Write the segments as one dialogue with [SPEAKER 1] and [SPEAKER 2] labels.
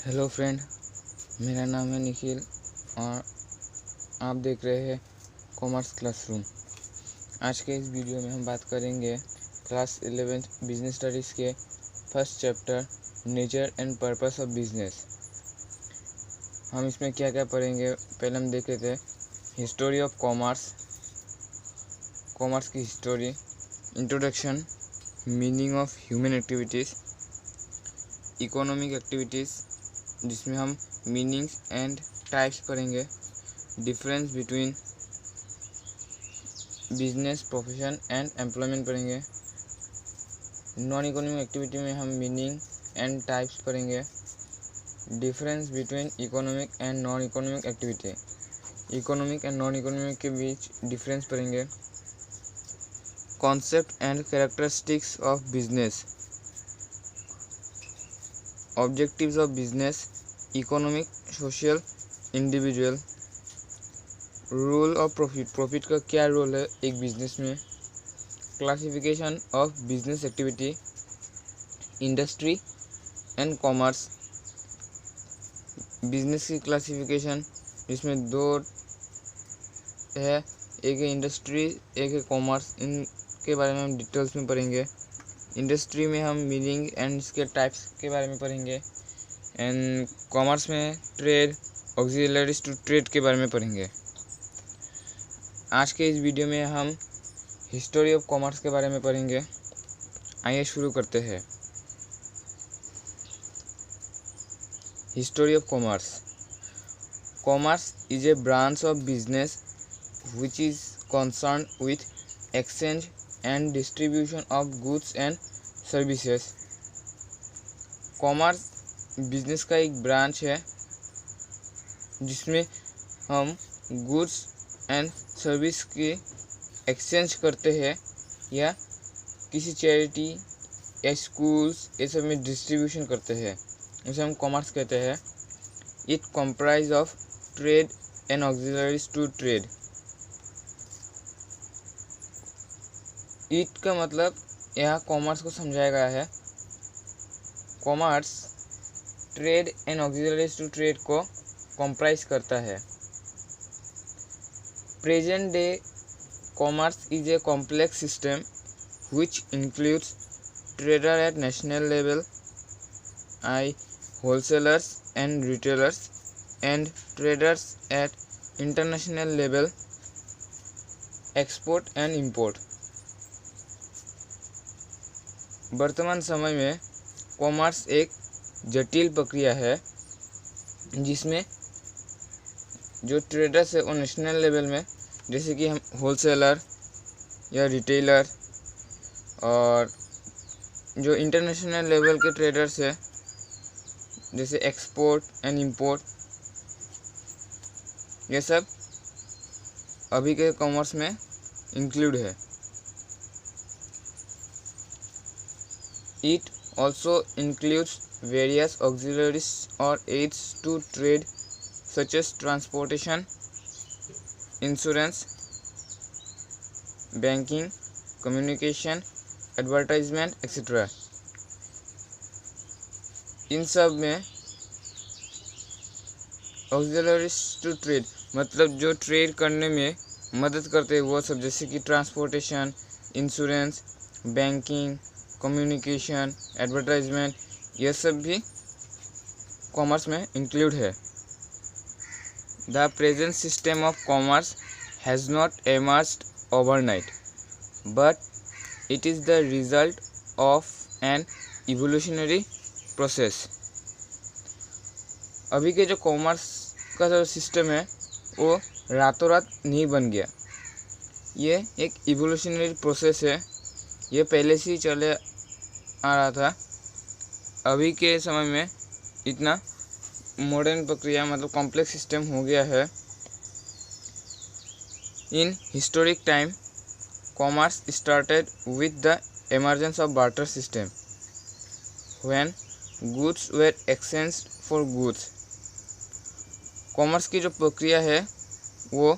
[SPEAKER 1] Hello friend, मेरा नाम है निखिल और आप देख रहे हैं कॉमर्स क्लासरूम। आज के इस वीडियो में हम बात करेंगे क्लास 11 बिजनेस स्टडीज़ के first chapter nature and purpose of business. हम इसमें क्या क्या पढ़ेंगे, पहले हम देख लेते हैं हिस्टोरी ऑफ कॉमर्स, कॉमर्स की history, introduction, meaning of human activities, economic activities जिसमें हम मीनिंग्स एंड टाइप्स पढ़ेंगे, difference between business profession and employment पढ़ेंगे, नॉन इकोनॉमिक एक्टिविटी में हम मीनिंग एंड टाइप्स पढ़ेंगे, difference between economic and non economic activity, economic and non economic के बीच difference पढ़ेंगे, concept and characteristics of business, objectives of business, economic, social, individual, role of profit, profit का क्या role है एक business में, classification of business activity, industry and commerce, business की classification जिसमें दो है, एक है इंडस्ट्री, एक है कॉमर्स। इनके बारे में हम डिटेल्स में पढ़ेंगे। इंडस्ट्री में हम मीनिंग एंड इसके टाइप्स के बारे में पढ़ेंगे एंड कॉमर्स में ट्रेड, ऑक्सिलरीज टू ट्रेड के बारे में पढ़ेंगे। आज के इस वीडियो में हम हिस्टोरी ऑफ कॉमर्स के बारे में पढ़ेंगे। आइए शुरू करते हैं। History of commerce. Commerce is A branch of business which is concerned with exchange and distribution of goods and services। Commerce business का एक ब्रांच है जिसमें हम गुड्स एंड सर्विस की एक्सचेंज करते हैं या किसी चैरिटी या स्कूल्स ये सब में डिस्ट्रीब्यूशन करते हैं, उसे हम कॉमर्स कहते हैं। It comprise of trade and auxiliaries to trade. It का मतलब यहाँ कॉमर्स को समझाया गया है। Commerce trade and auxiliaries to trade को कंप्राइज करता है। Present day commerce is a complex system which includes trader at national level, wholesalers and retailers, and traders at international level, export and import। वर्तमान समय में commerce एक जटिल प्रक्रिया है जिसमें जो ट्रेडर्स है वो नेशनल लेवल में, जैसे कि हम होलसेलर या रिटेलर, और जो इंटरनेशनल लेवल के ट्रेडर्स है जैसे एक्सपोर्ट एंड इंपोर्ट, ये सब अभी के कॉमर्स में इंक्लूड है। It also includes various auxiliaries or aids to trade such as transportation, insurance, banking, communication, advertisement, etc। इन सब में auxiliaries to trade मतलब जो ट्रेड करने में मदद करते हैं वो सब, जैसे कि transportation, insurance, banking, communication, advertisement, यह सब भी कॉमर्स में इंक्लूड है। The present system of commerce has not emerged overnight but it is the result of an evolutionary process. अभी के जो कॉमर्स का जो सिस्टम है वो रातों रात नहीं बन गया, ये एक इवोल्यूशनरी प्रोसेस है। ये पहले से ही चले आ रहा था, अभी के समय में इतना मॉडर्न प्रक्रिया मतलब कॉम्प्लेक्स सिस्टम हो गया है। In historic time commerce started with the emergence of barter system when goods were exchanged for goods। Commerce की जो प्रक्रिया है वो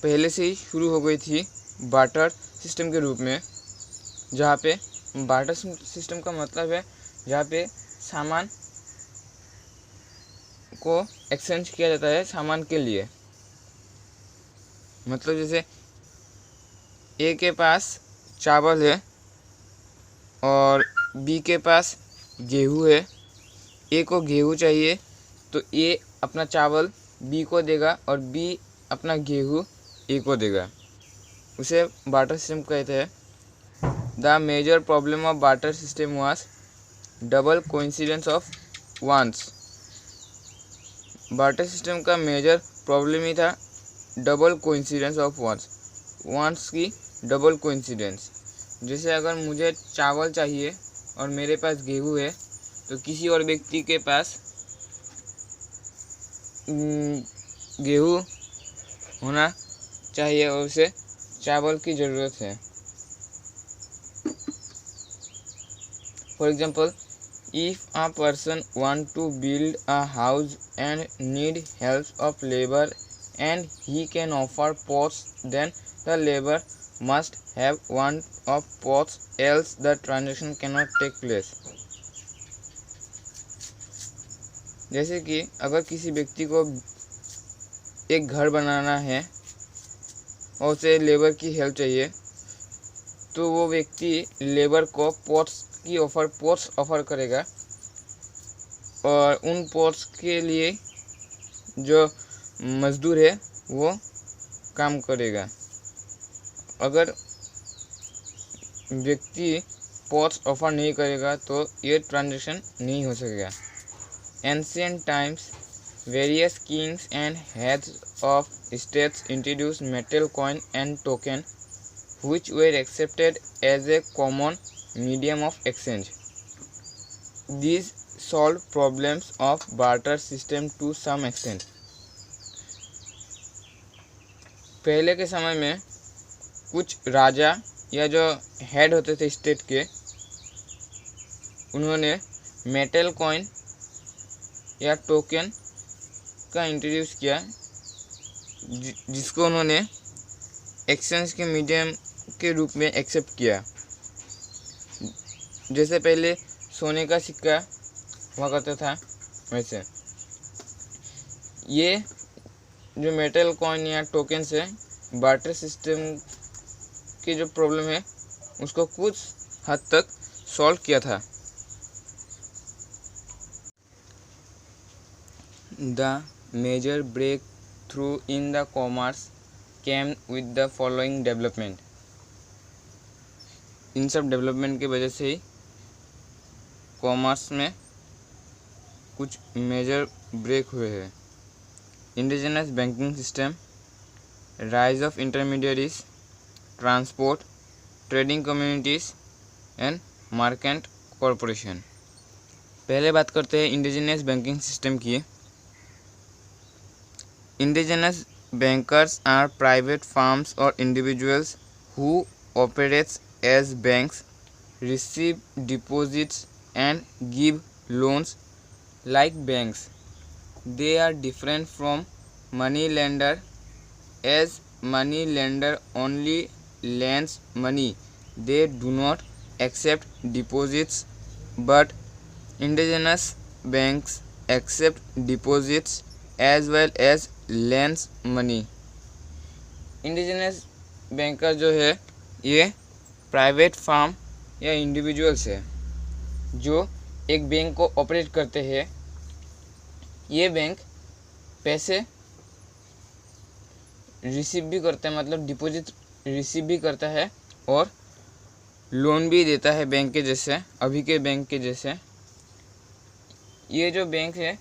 [SPEAKER 1] पहले से ही शुरू हो गई थी बार्टर सिस्टम के रूप में, जहाँ पे बार्टर सिस्टम का मतलब है जहाँ पे सामान को एक्सचेंज किया जाता है सामान के लिए। मतलब जैसे ए के पास चावल है और बी के पास गेहूँ है। ए को गेहूँ चाहिए तो ए अपना चावल बी को देगा और बी अपना गेहूँ ए को देगा। उसे बार्टर सिस्टम कहते हैं। The major problem of barter system was double coincidence of wants. Barter system का मेजर प्रॉब्लम ही था डबल कोइंसिडेंस ऑफ वांस की डबल कोइंसिडेंस। जैसे अगर मुझे चावल चाहिए और मेरे पास गेहूँ है तो किसी और व्यक्ति के पास गेहूँ होना चाहिए और उसे चावल की ज़रूरत है। For example, if a person want to build a house and need help of labor and he can offer pots, then the labor must have one of pots, else the transaction cannot take place. जैसे कि अगर किसी व्यक्ति को एक घर बनाना है और उसे लेबर की हेल्प चाहिए तो वो व्यक्ति लेबर को पोट्स ऑफ़र करेगा और उन पोट्स के लिए जो मज़दूर है वो काम करेगा। अगर व्यक्ति पोट्स ऑफ़र नहीं करेगा तो ये ट्रांजैक्शन नहीं हो सकेगा। Ancient times various Kings and heads of states introduce metal coin and token which were accepted as a common medium of exchange. These solve problems of barter system to some extent. पहले के समय में कुछ राजा या जो head होते थे state के, उन्होंने मेटल कॉइन या टोकन का इंट्रोड्यूस किया जिसको उन्होंने एक्सचेंज के मीडियम के रूप में एक्सेप्ट किया। जैसे पहले सोने का सिक्का हुआ करता था वैसे ये जो मेटल कॉइन या टोकन है बार्टर सिस्टम की जो प्रॉब्लम है उसको कुछ हद तक सॉल्व किया था। The major breakthrough in the commerce came with the following development. इन सब डेवलपमेंट की वजह से ही कॉमर्स में कुछ मेजर ब्रेक हुए हैं। Indigenous banking system, rise of intermediaries, transport, trading communities and market corporation. पहले बात करते हैं इंडिजिनस बैंकिंग सिस्टम की। Indigenous bankers are private firms or individuals who operates as banks, receive deposits and give loans like banks. They are different from money lender as money lender only lends money. They do not accept deposits, but indigenous banks accept deposits as well as lends money. Indigenous banker जो है ये private farm या individuals है जो एक bank को operate करते हैं। ये बैंक पैसे रिसीव भी करता है, मतलब डिपॉजिट रिसीव भी करता है और लोन भी देता है बैंक के जैसे, अभी के बैंक के जैसे। ये जो बैंक है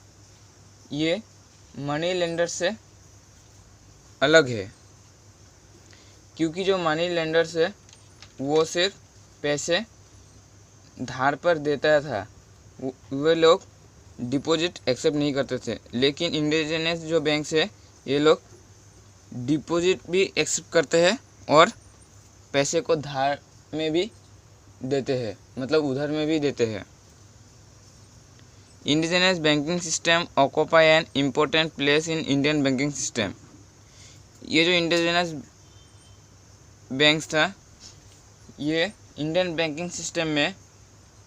[SPEAKER 1] ये मनी लेंडर से अलग है क्योंकि जो मनी लेंडर्स है वो सिर्फ पैसे धार पर देता था, वे लोग डिपॉजिट एक्सेप्ट नहीं करते थे। लेकिन इंडिजिनस जो बैंक्स है ये लोग डिपॉजिट भी एक्सेप्ट करते हैं और पैसे को धार में भी देते हैं, मतलब उधार में भी देते हैं। Indigenous banking system occupy an important place in Indian banking system. ये जो इंडिजिनस बैंक्स था ये इंडियन बैंकिंग सिस्टम में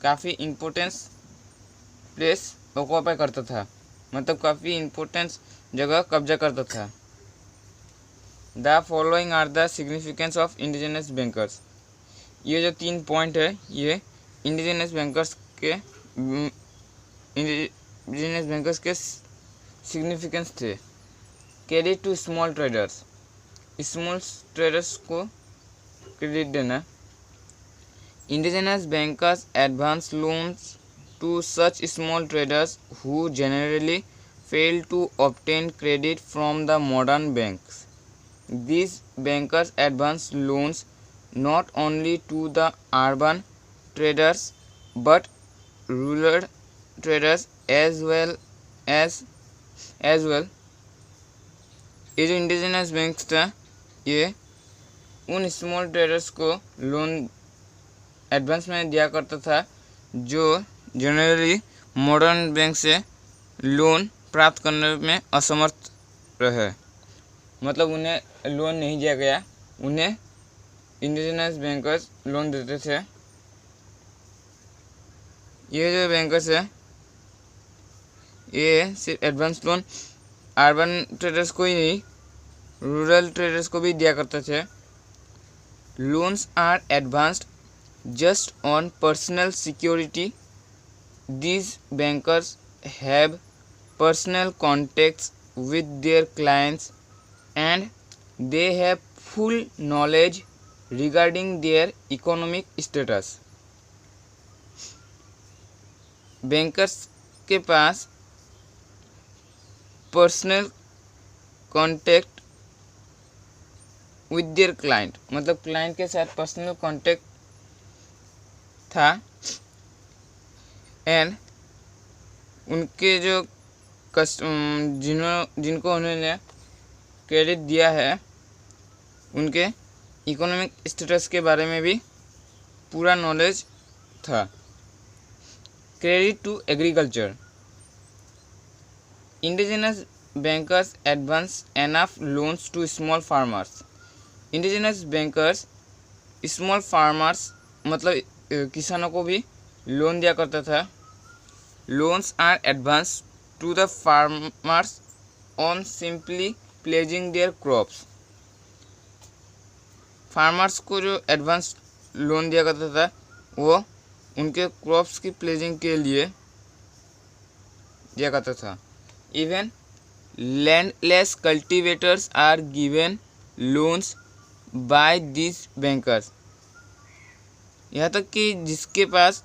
[SPEAKER 1] काफ़ी इम्पोर्टेंस प्लेस ऑक्यूपाई करता था। मतलब काफ़ी इम्पोर्टेंट जगह कब्जा करता था। The following are the significance of indigenous bankers. ये जो 3 पॉइंट है ये इंडिजिनस बैंकर्स के सिग्निफिकेंस थे। क्रेडिट टू स्मॉल ट्रेडर्स को क्रेडिट देना। Indigenous bankers advance loans to such small traders who generally fail to obtain credit from the modern banks. These bankers advance loans not only to the urban traders but rural traders as well. ये जो indigenous banks था ये उन small traders को loan advance में दिया करता था जो जनरली मॉडर्न बैंक से लोन प्राप्त करने में असमर्थ रहे। मतलब उन्हें लोन नहीं दिया गया, उन्हें इंडिजिनस बैंकर्स लोन देते थे। ये जो बैंकर्स है ये सिर्फ एडवांस लोन अर्बन ट्रेडर्स को ही नहीं रूरल ट्रेडर्स को भी दिया करते थे। Loans are advanced just on personal security. These bankers have personal contacts with their clients and they have full knowledge regarding their economic status. Bankers के पास personal contact with their client, मतलब client के साथ personal contact था and उनके जो जिनको उन्होंने क्रेडिट दिया है उनके इकोनॉमिक स्टेटस के बारे में भी पूरा नॉलेज था। Credit to agriculture. Indigenous bankers advance enough loans to small farmers. Indigenous bankers small farmers मतलब किसानों को भी लोन दिया करता था। Loans are advance to the farmers on simply pledging their crops. Farmers को जो एडवांस लोन दिया करता था वो उनके क्रॉप्स की प्लेजिंग के लिए दिया करता था। Even landless cultivators are given loans by this bankers. यहाँ तक कि जिसके पास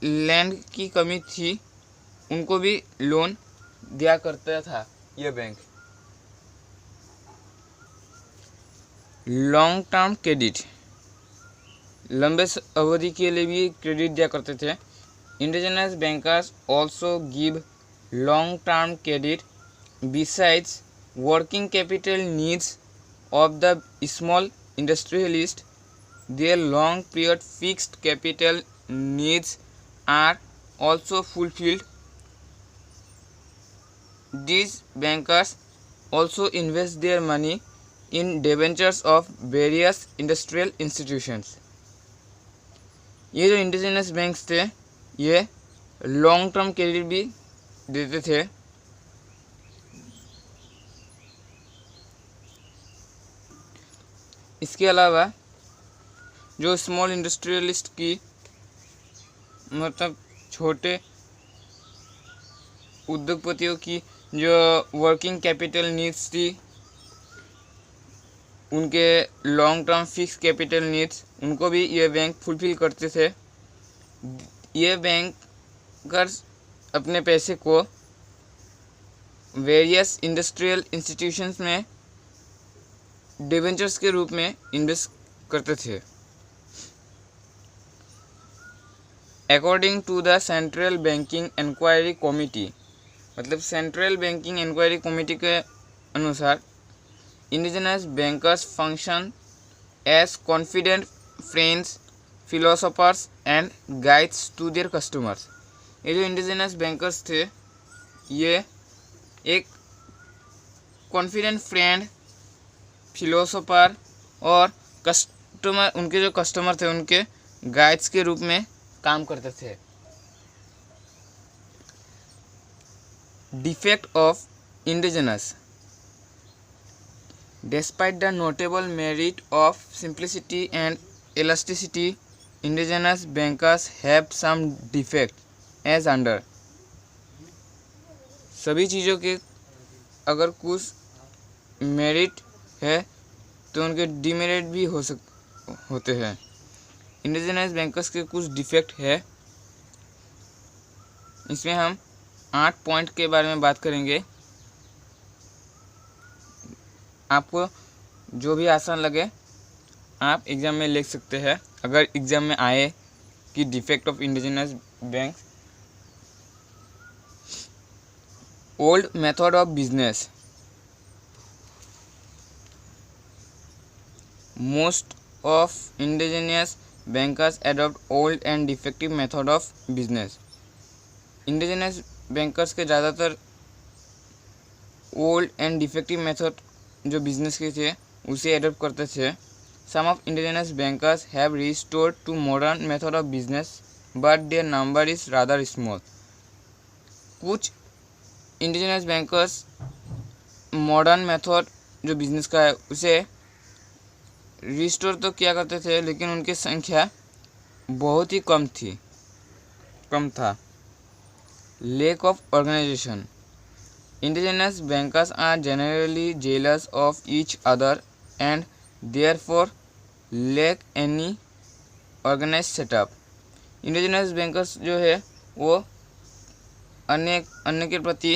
[SPEAKER 1] लैंड की कमी थी उनको भी लोन दिया करता था यह बैंक। लॉन्ग टर्म क्रेडिट, लंबे अवधि के लिए भी क्रेडिट दिया करते थे। Indigenous bankers also give long term credit besides working capital needs of the small industrialist. Their long period fixed capital needs are also fulfilled. These bankers also invest their money in debentures of various industrial institutions. ये जो indigenous banks थे ये long term credit भी देते थे। इसके अलावा जो स्मॉल इंडस्ट्रियलिस्ट की मतलब छोटे उद्योगपतियों की जो वर्किंग कैपिटल नीड्स थी उनके long term fix capital needs उनको भी ये बैंक फुलफिल करते थे। ये बैंकर्स अपने पैसे को वेरियस इंडस्ट्रियल इंस्टीट्यूशंस में डिवेंचर्स के रूप में इन्वेस्ट करते थे। According to the central banking inquiry committee, मतलब सेंट्रल बैंकिंग इंक्वायरी कमेटी के अनुसार indigenous bankers function as confident friends, philosophers and guides to their customers. ये जो इंडिजिनस बैंकर्स थे ये एक कॉन्फिडेंट फ्रेंड, फिलोसोफर और कस्टमर, उनके जो कस्टमर थे उनके गाइड्स के रूप में काम करते थे। defect of indigenous. Despite the notable merit of simplicity and elasticity, indigenous bankers have some defect as under. सभी चीज़ों के अगर कुछ मेरिट है तो उनके डिमेरिट भी होते हैं। इंडिजिनस बैंकर्स के कुछ डिफेक्ट है, इसमें हम 8 पॉइंट के बारे में बात करेंगे। आपको जो भी आसान लगे आप एग्ज़ाम में लिख सकते हैं। अगर एग्ज़ाम में आए कि defect of indigenous bank, old method of business, most of indigenous bankers adopt old and defective method of business. Indigenous bankers के ज़्यादातर ओल्ड एंड डिफेक्टिव मेथड जो बिजनेस के थे उसे एडॉप्ट करते थे। Some of indigenous bankers have restored to modern method of business but their number is rather small. कुछ indigenous bankers modern method जो बिजनेस का है उसे रिस्टोर तो किया करते थे, लेकिन उनकी संख्या बहुत ही कम था। Lack of organization. Indigenous bankers are generally jealous of each other and therefore lack any organized setup. Indigenous bankers जो है वो अन्य के प्रति,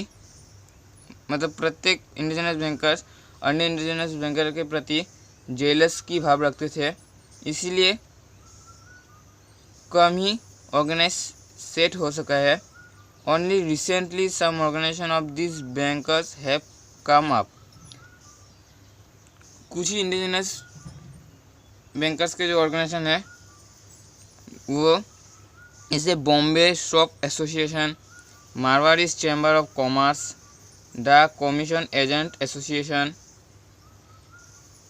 [SPEAKER 1] मतलब प्रत्येक इंडिजिनस बैंकर्स अन्य इंडिजिनस बैंकर के प्रति जेलस की भाव रखते थे, इसीलिए कम ही ऑर्गेनाइज सेट हो सका है। Only recently some organization of these bankers have come up. कुछ ही इंडिजिनस बैंकर्स के जो ऑर्गेनाइजेशन है वो इसे Bombay shop association, Marwaris chamber of commerce, the commission agent association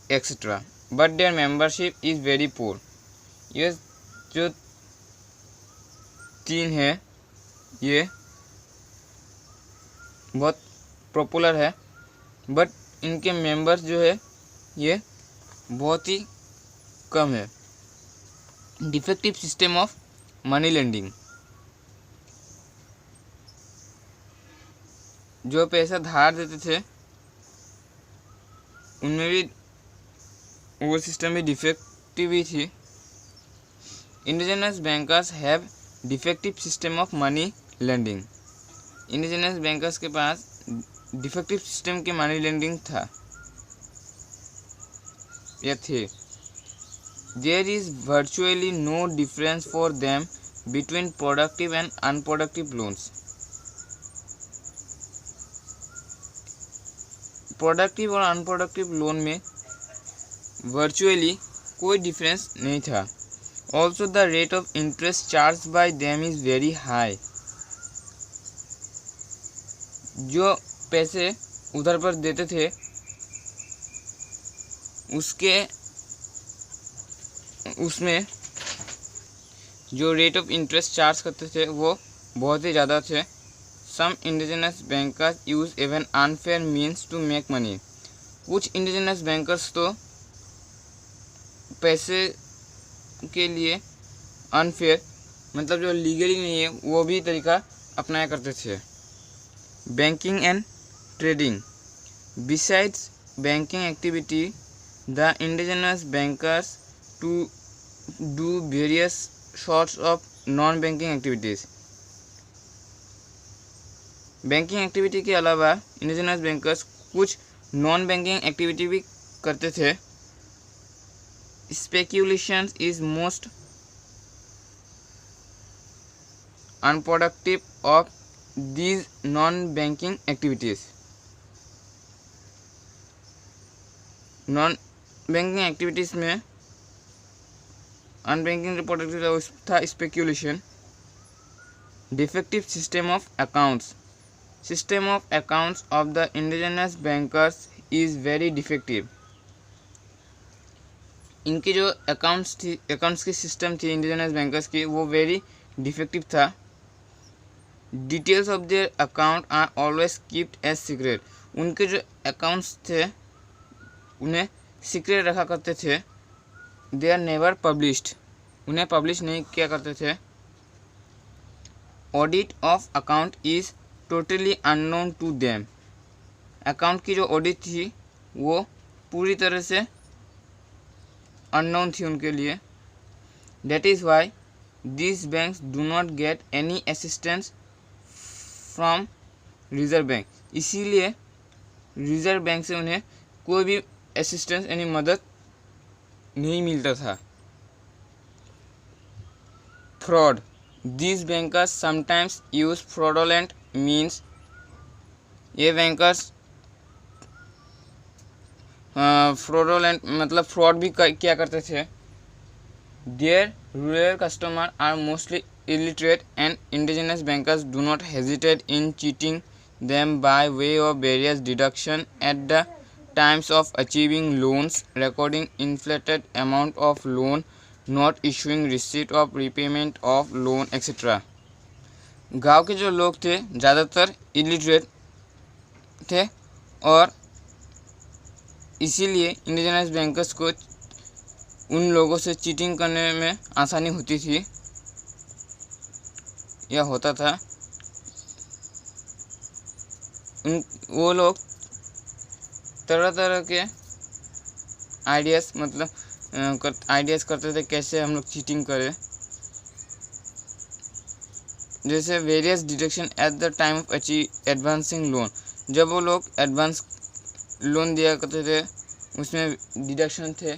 [SPEAKER 1] etcetera, but their membership is very poor. ये जो 3 है ये बहुत पॉपुलर है, बट इनके मेंबर्स जो है ये बहुत ही कम है। Defective system of money lending, जो पैसा धार देते थे उनमें भी वो सिस्टम भी डिफेक्टिव ही थी। Indigenous bankers have defective system of money lending. Indigenous bankers के पास डिफेक्टिव सिस्टम की मनी लेंडिंग था या थे। There is virtually no difference for them between productive and unproductive loans. Productive और अनप्रोडक्टिव लोन में वर्चुअली कोई डिफरेंस नहीं था। Also the rate of interest charge by them is very high. जो पैसे उधर पर देते थे उसमें जो रेट ऑफ इंटरेस्ट चार्ज करते थे वो बहुत ही ज़्यादा थे। Some indigenous bankers use even unfair means to make money. कुछ इंडिजिनस बैंकर्स तो पैसे के लिए अनफेयर, मतलब जो लीगली नहीं है वो भी तरीका अपनाया करते थे। Banking and trading, besides banking activity the indigenous bankers to do various sorts of non banking activities. Banking activity के अलावा इंडिजिनस बैंकर्स कुछ नॉन बैंकिंग एक्टिविटी भी करते थे। Speculation is most unproductive of these non banking activities. Non banking activities में unbanking productive था speculation. Defective system of accounts, system of accounts of the indigenous bankers is very defective. इनकी जो accounts की system थी indigenous bankers की वो very defective था। Details of their account are always keeped as secret. उनके जो अकाउंट्स थे उन्हें सीक्रेट रखा करते थे। दे आर नेवर पब्लिश्ड, उन्हें पब्लिश नहीं किया करते थे। Audit of account is totally unknown to them. Account की जो ऑडिट थी वो पूरी तरह से अननोन थी उनके लिए। That is why these banks do not get any assistance from reserve bank. इसीलिए रिजर्व बैंक से उन्हें कोई भी असिस्टेंस यानी मदद नहीं मिलता था। Fraud, these bankers sometimes use fraudulent means। ये बैंकर्स फ्रॉडुलेंट मतलब फ्रॉड भी किया करते थे। Their rural customers are mostly illiterate and indigenous bankers do not hesitate in cheating them by way of various deductions at the times of achieving loans, recording inflated amount of loan, not issuing receipt of repayment of loan, etc. गांव के जो लोग थे ज़्यादातर illiterate थे और इसीलिए indigenous bankers को उन लोगों से चीटिंग करने में आसानी होती थी या होता था। वो लोग तरह तरह के आइडियाज़ मतलब आइडियाज़ करते थे कैसे हम लोग चीटिंग करें। जैसे various deduction at the time of advancing loan. जब वो लोग एडवांस लोन दिया करते थे उसमें डिडक्शन थे।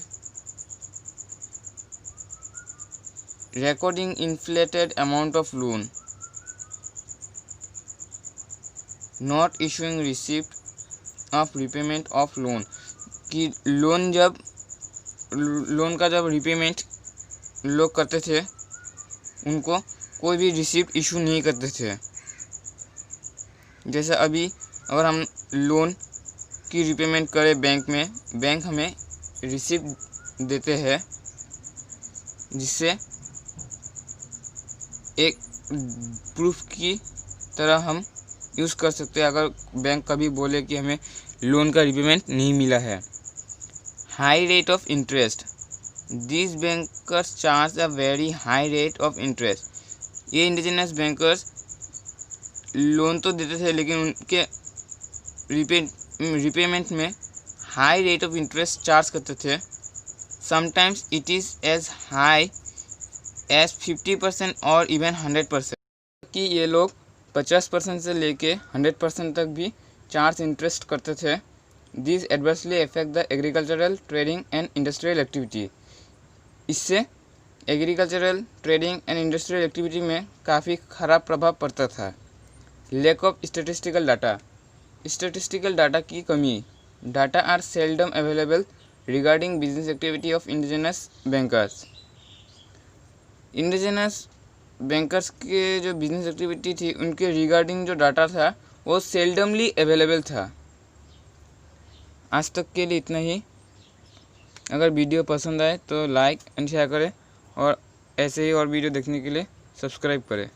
[SPEAKER 1] recording inflated amount of loan, not issuing receipt of repayment of loan। कि लोन का जब रिपेमेंट लोग करते थे उनको कोई भी रिसिप्ट इशू नहीं करते थे। जैसे अभी अगर हम लोन की रिपेमेंट करें बैंक में, बैंक हमें रिसिप्ट देते हैं जिससे एक प्रूफ की तरह हम यूज़ कर सकते हैं अगर बैंक कभी बोले कि हमें लोन का रिपेमेंट नहीं मिला है। High rate of interest, this bankers charge a very high rate of interest. ये इंडिजिनस बैंकर्स लोन तो देते थे लेकिन उनके रिपेमेंट में high rate of interest charge करते थे। Sometimes it is as high as 50% और इवन 100%। कि ये लोग 50% से लेके 100% तक भी चार्ज इंटरेस्ट करते थे। This adversely affect the agricultural, trading and industrial activity. इससे agricultural, trading and industrial activity में काफ़ी ख़राब प्रभाव पड़ता था। Lack of statistical data, statistical data की कमी। Data are seldom available regarding business activity of indigenous bankers. Indigenous bankers के जो बिजनेस एक्टिविटी थी उनके रिगार्डिंग जो डाटा था वो सेल्डमली अवेलेबल था। आज तक के लिए इतना ही। अगर वीडियो पसंद आए तो लाइक एंड शेयर करें और ऐसे ही और वीडियो देखने के लिए सब्सक्राइब करें।